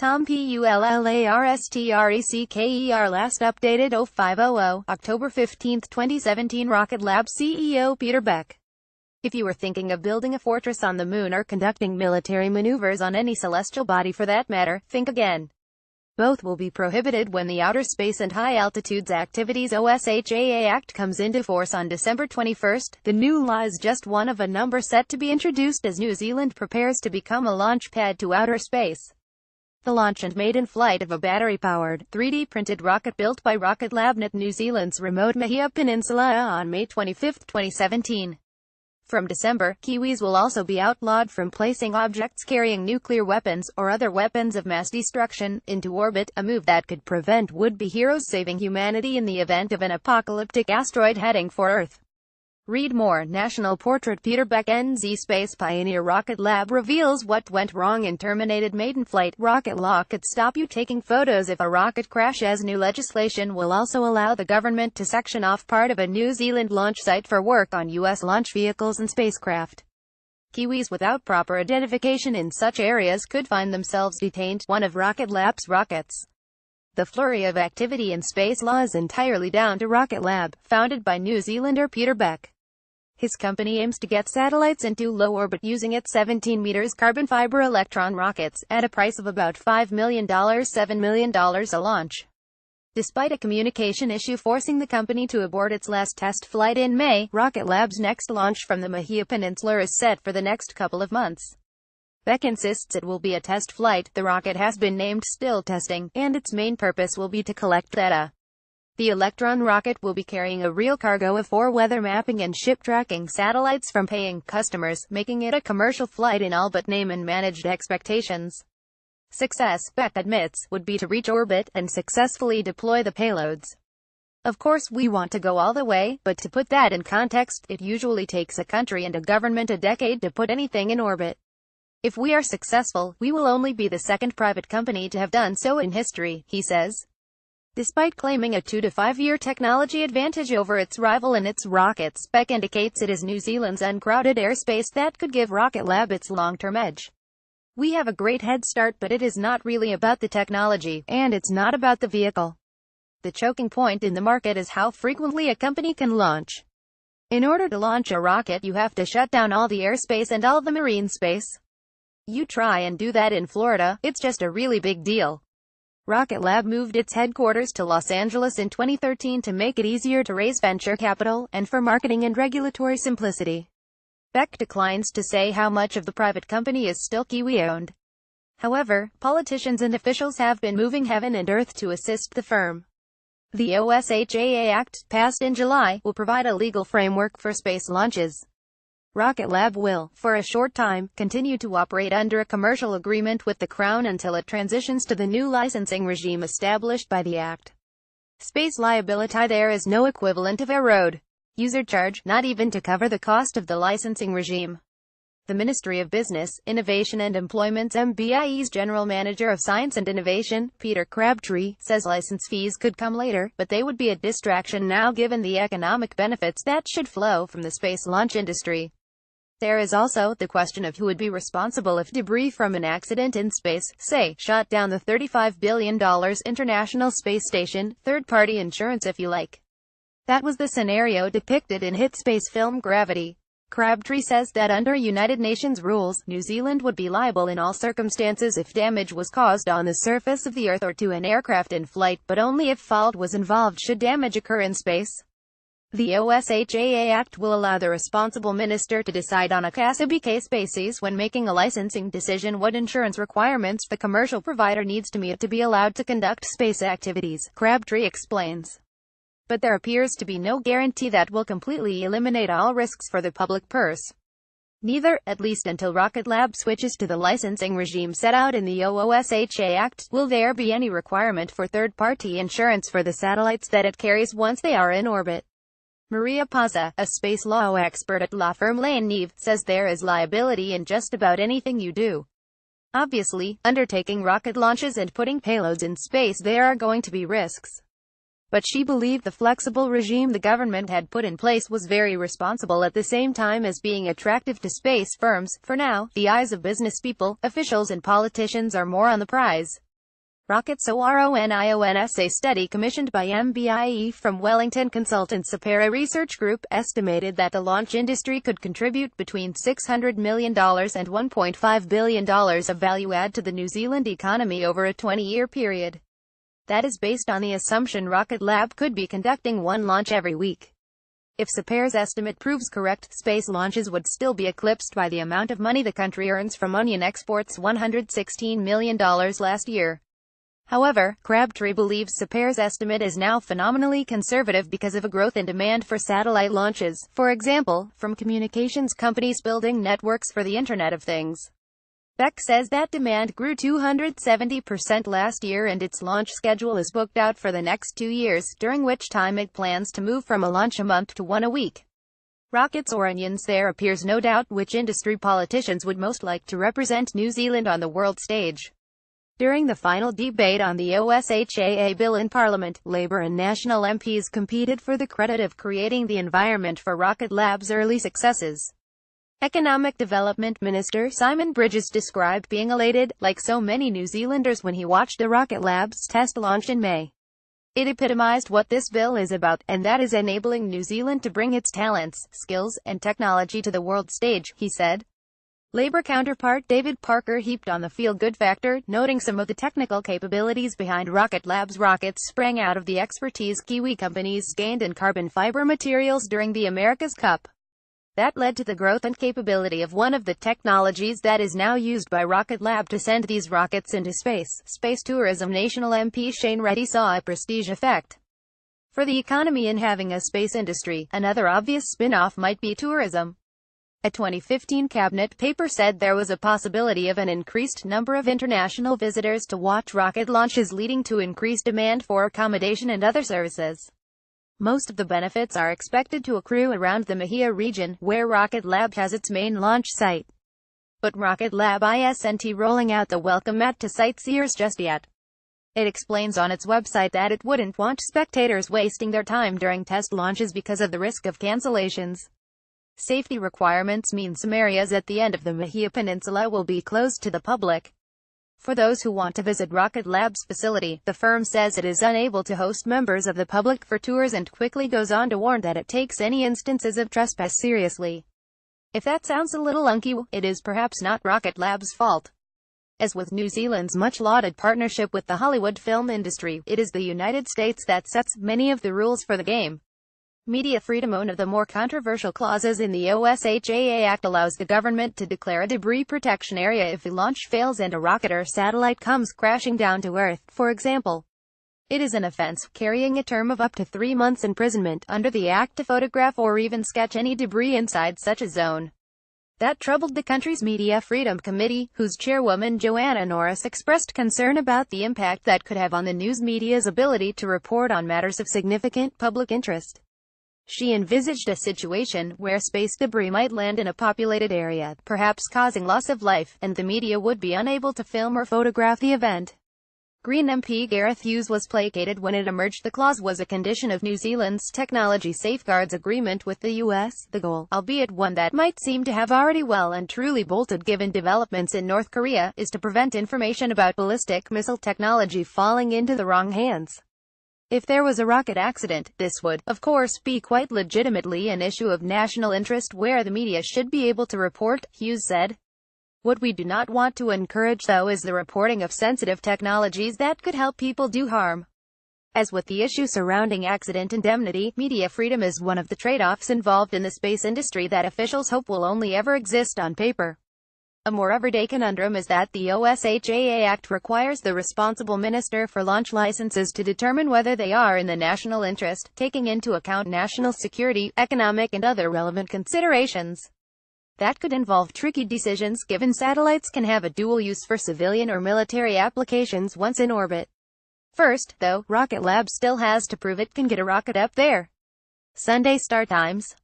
Tom PULLARSTRECKER Last updated 0500, October 15, 2017 Rocket Lab CEO Peter Beck. If you are thinking of building a fortress on the moon or conducting military maneuvers on any celestial body for that matter, think again. Both will be prohibited when the Outer Space and High Altitudes Activities OSJA Act comes into force on December 21. The new law is just one of a number set to be introduced as New Zealand prepares to become a launch pad to outer space. The launch and maiden flight of a battery-powered, 3D-printed rocket built by Rocket Lab at New Zealand's remote Mahia Peninsula on May 25, 2017. From December, Kiwis will also be outlawed from placing objects carrying nuclear weapons, or other weapons of mass destruction, into orbit, a move that could prevent would-be heroes saving humanity in the event of an apocalyptic asteroid heading for Earth. Read more. National Portrait Peter Beck NZ Space Pioneer Rocket Lab reveals what went wrong in terminated maiden flight. Rocket law could stop you taking photos if a rocket crashes. New legislation will also allow the government to section off part of a New Zealand launch site for work on U.S. launch vehicles and spacecraft. Kiwis without proper identification in such areas could find themselves detained. One of Rocket Lab's rockets. The flurry of activity in space law is entirely down to Rocket Lab, founded by New Zealander Peter Beck. His company aims to get satellites into low orbit using its 17 meters carbon fiber Electron rockets, at a price of about $5 million $7 million a launch. Despite a communication issue forcing the company to abort its last test flight in May, Rocket Lab's next launch from the Mahia Peninsula is set for the next couple of months. Beck insists it will be a test flight. The rocket has been named Still Testing, and its main purpose will be to collect data. The Electron rocket will be carrying a real cargo of 4 weather mapping and ship tracking satellites from paying customers, making it a commercial flight in all but name and managed expectations. Success, Beck admits, would be to reach orbit and successfully deploy the payloads. Of course we want to go all the way, but to put that in context, it usually takes a country and a government a decade to put anything in orbit. If we are successful, we will only be the second private company to have done so in history, he says. Despite claiming a 2 to 5 year technology advantage over its rival in its rockets, Beck indicates it is New Zealand's uncrowded airspace that could give Rocket Lab its long-term edge. We have a great head start, but it is not really about the technology, and it's not about the vehicle. The choking point in the market is how frequently a company can launch. In order to launch a rocket, you have to shut down all the airspace and all the marine space. You try and do that in Florida, it's just a really big deal. Rocket Lab moved its headquarters to Los Angeles in 2013 to make it easier to raise venture capital, and for marketing and regulatory simplicity. Beck declines to say how much of the private company is still Kiwi-owned. However, politicians and officials have been moving heaven and earth to assist the firm. The OSJA Act, passed in July, will provide a legal framework for space launches. Rocket Lab will, for a short time, continue to operate under a commercial agreement with the Crown until it transitions to the new licensing regime established by the Act. Space liability. There is no equivalent of a road user charge, not even to cover the cost of the licensing regime. The Ministry of Business, Innovation and Employment's MBIE's General Manager of Science and Innovation, Peter Crabtree, says license fees could come later, but they would be a distraction now given the economic benefits that should flow from the space launch industry. There is also the question of who would be responsible if debris from an accident in space, say, shot down the $35 billion International Space Station. Third-party insurance if you like. That was the scenario depicted in hit space film Gravity. Crabtree says that under United Nations rules, New Zealand would be liable in all circumstances if damage was caused on the surface of the Earth or to an aircraft in flight, but only if fault was involved should damage occur in space. The OSJA Act will allow the responsible minister to decide on a case-by-case basis when making a licensing decision what insurance requirements the commercial provider needs to meet to be allowed to conduct space activities, Crabtree explains. But there appears to be no guarantee that will completely eliminate all risks for the public purse. Neither, at least until Rocket Lab switches to the licensing regime set out in the OSJA Act, will there be any requirement for third-party insurance for the satellites that it carries once they are in orbit. Maria Pazza, a space law expert at law firm Lane Neve, says there is liability in just about anything you do. Obviously, undertaking rocket launches and putting payloads in space, there are going to be risks. But she believed the flexible regime the government had put in place was very responsible at the same time as being attractive to space firms. For now, the eyes of business people, officials and politicians are more on the prize. Rockets ORONIONS. A study commissioned by MBIE from Wellington consultants Sapere Research Group estimated that the launch industry could contribute between $600 million and $1.5 billion of value add to the New Zealand economy over a 20-year period. That is based on the assumption Rocket Lab could be conducting one launch every week. If Sapere's estimate proves correct, space launches would still be eclipsed by the amount of money the country earns from onion exports, $116 million last year. However, Crabtree believes Sapere's estimate is now phenomenally conservative because of a growth in demand for satellite launches, for example, from communications companies building networks for the Internet of Things. Beck says that demand grew 270% last year and its launch schedule is booked out for the next 2 years, during which time it plans to move from a launch a month to one a week. Rockets or onions. There appears no doubt which industry politicians would most like to represent New Zealand on the world stage. During the final debate on the OSJA bill in Parliament, Labour and National MPs competed for the credit of creating the environment for Rocket Lab's early successes. Economic Development Minister Simon Bridges described being elated, like so many New Zealanders when he watched the Rocket Lab's test launch in May. It epitomised what this bill is about, and that is enabling New Zealand to bring its talents, skills, and technology to the world stage, he said. Labour counterpart David Parker heaped on the feel-good factor, noting some of the technical capabilities behind Rocket Lab's rockets sprang out of the expertise Kiwi companies gained in carbon fiber materials during the America's Cup. That led to the growth and capability of one of the technologies that is now used by Rocket Lab to send these rockets into space. Space tourism. National MP Shane Reddy saw a prestige effect for the economy in having a space industry. Another obvious spin-off might be tourism. A 2015 cabinet paper said there was a possibility of an increased number of international visitors to watch rocket launches, leading to increased demand for accommodation and other services. Most of the benefits are expected to accrue around the Mahia region, where Rocket Lab has its main launch site. But Rocket Lab isn't rolling out the welcome mat to sightseers just yet. It explains on its website that it wouldn't want spectators wasting their time during test launches because of the risk of cancellations. Safety requirements mean some areas at the end of the Mahia Peninsula will be closed to the public. For those who want to visit Rocket Lab's facility, the firm says it is unable to host members of the public for tours and quickly goes on to warn that it takes any instances of trespass seriously. If that sounds a little unky, it is perhaps not Rocket Lab's fault. As with New Zealand's much-lauded partnership with the Hollywood film industry, it is the United States that sets many of the rules for the game. Media freedom. One of the more controversial clauses in the OSJA Act allows the government to declare a debris protection area if a launch fails and a rocket or satellite comes crashing down to Earth, for example. It is an offense, carrying a term of up to 3 months imprisonment, under the Act to photograph or even sketch any debris inside such a zone. That troubled the country's Media Freedom Committee, whose chairwoman Joanna Norris expressed concern about the impact that could have on the news media's ability to report on matters of significant public interest. She envisaged a situation where space debris might land in a populated area, perhaps causing loss of life, and the media would be unable to film or photograph the event. Green MP Gareth Hughes was placated when it emerged the clause was a condition of New Zealand's Technology Safeguards Agreement with the US. The goal, albeit one that might seem to have already well and truly bolted given developments in North Korea, is to prevent information about ballistic missile technology falling into the wrong hands. If there was a rocket accident, this would, of course, be quite legitimately an issue of national interest where the media should be able to report, Hughes said. What we do not want to encourage, though, is the reporting of sensitive technologies that could help people do harm. As with the issue surrounding accident indemnity, media freedom is one of the trade-offs involved in the space industry that officials hope will only ever exist on paper. A more everyday conundrum is that the OSJA Act requires the responsible minister for launch licenses to determine whether they are in the national interest, taking into account national security, economic and other relevant considerations. That could involve tricky decisions given satellites can have a dual use for civilian or military applications once in orbit. First, though, Rocket Lab still has to prove it can get a rocket up there. Sunday Star Times.